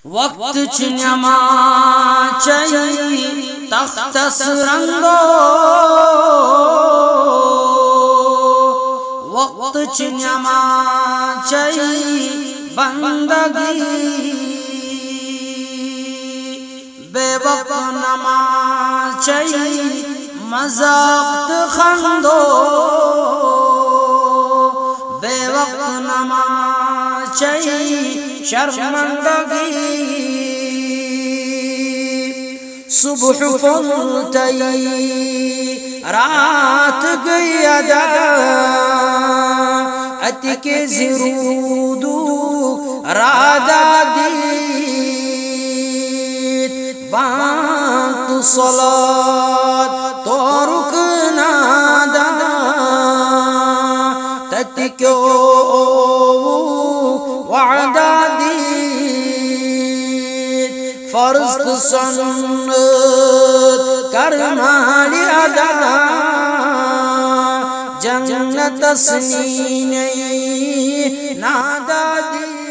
وقت چنما چاہیے تخت سرنگو وقت چنما چاہیے بندگی بے وقت نما چاہیے مذاق خندو بے وقت نما چاہیے شرمندگی صبح پھولتی رات گئی ادا اتی کے زرودو رادا دی بانت صلاة تو رکنا دا تتی کیوں وعدہ دی فرض سنت کرنا ادا جنت سنینی نادا دی